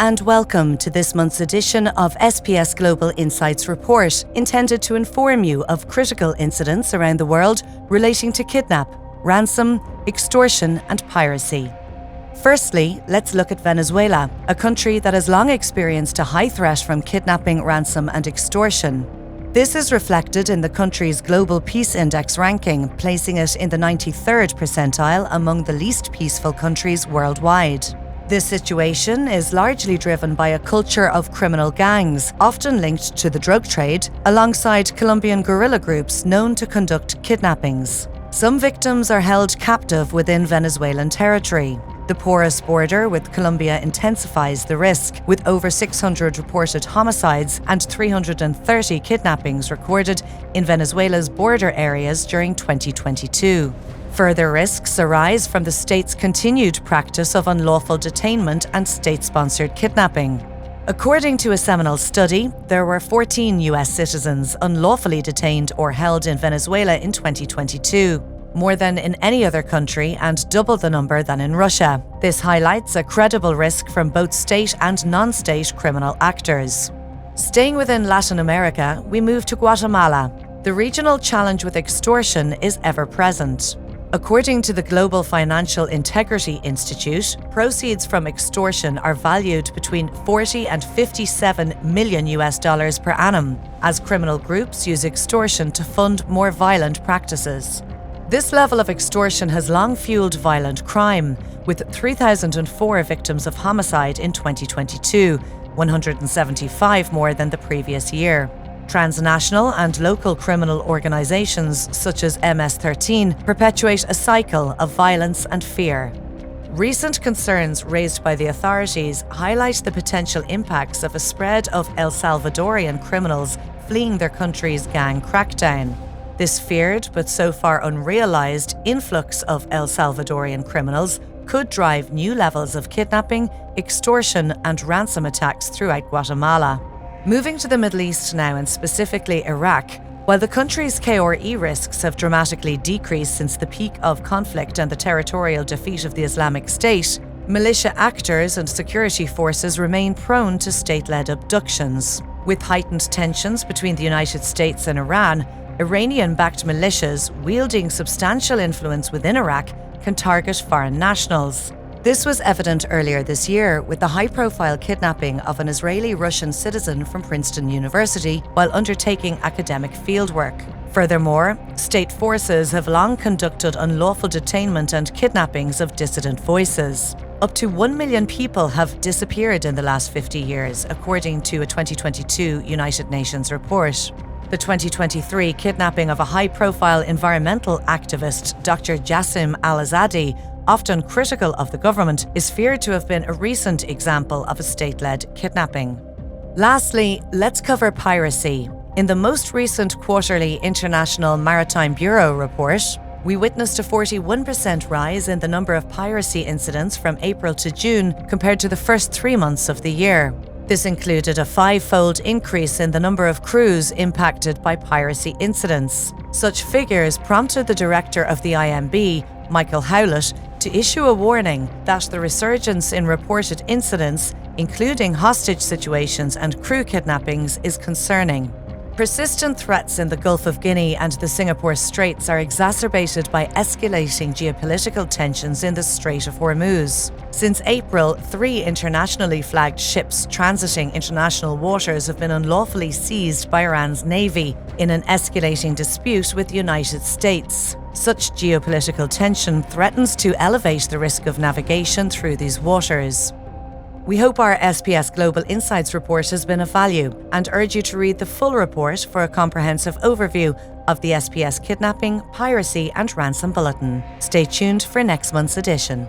and welcome to this month's edition of SPS Global Insights Report, intended to inform you of critical incidents around the world relating to kidnap, ransom, extortion and piracy. Firstly, let's look at Venezuela, a country that has long experienced a high threat from kidnapping, ransom and extortion. This is reflected in the country's Global Peace Index ranking, placing it in the 93rd percentile among the least peaceful countries worldwide. This situation is largely driven by a culture of criminal gangs, often linked to the drug trade, alongside Colombian guerrilla groups known to conduct kidnappings. Some victims are held captive within Venezuelan territory. The porous border with Colombia intensifies the risk, with over 600 reported homicides and 330 kidnappings recorded in Venezuela's border areas during 2022. Further risks arise from the state's continued practice of unlawful detainment and state-sponsored kidnapping. According to a seminal study, there were 14 US citizens unlawfully detained or held in Venezuela in 2022. More than in any other country and double the number than in Russia. This highlights a credible risk from both state and non-state criminal actors. Staying within Latin America, we move to Guatemala. The regional challenge with extortion is ever present. According to the Global Financial Integrity Institute, proceeds from extortion are valued between $40 and $57 million per annum, as criminal groups use extortion to fund more violent practices. This level of extortion has long fueled violent crime, with 3,004 victims of homicide in 2022, 175 more than the previous year. Transnational and local criminal organizations such as MS-13 perpetuate a cycle of violence and fear. Recent concerns raised by the authorities highlight the potential impacts of a spread of El Salvadorian criminals fleeing their country's gang crackdown. This feared, but so far unrealized, influx of El Salvadorian criminals could drive new levels of kidnapping, extortion and ransom attacks throughout Guatemala. Moving to the Middle East now, and specifically Iraq, while the country's KRE risks have dramatically decreased since the peak of conflict and the territorial defeat of the Islamic State, militia actors and security forces remain prone to state-led abductions. With heightened tensions between the United States and Iran, Iranian-backed militias wielding substantial influence within Iraq can target foreign nationals. This was evident earlier this year with the high-profile kidnapping of an Israeli-Russian citizen from Princeton University while undertaking academic fieldwork. Furthermore, state forces have long conducted unlawful detainment and kidnappings of dissident voices. Up to 1 million people have disappeared in the last 50 years, according to a 2022 United Nations report. The 2023 kidnapping of a high-profile environmental activist, Dr. Jassim Al-Azadi, often critical of the government, is feared to have been a recent example of a state-led kidnapping. Lastly, let's cover piracy. In the most recent quarterly International Maritime Bureau report, we witnessed a 41% rise in the number of piracy incidents from April to June compared to the first 3 months of the year. This included a 5-fold increase in the number of crews impacted by piracy incidents. Such figures prompted the director of the IMB, Michael Howlett, to issue a warning that the resurgence in reported incidents, including hostage situations and crew kidnappings, is concerning. Persistent threats in the Gulf of Guinea and the Singapore Straits are exacerbated by escalating geopolitical tensions in the Strait of Hormuz. Since April, 3 internationally flagged ships transiting international waters have been unlawfully seized by Iran's navy in an escalating dispute with the United States. Such geopolitical tension threatens to elevate the risk of navigation through these waters. We hope our SPS Global Insights report has been of value and urge you to read the full report for a comprehensive overview of the SPS Kidnapping, Piracy and Ransom Bulletin. Stay tuned for next month's edition.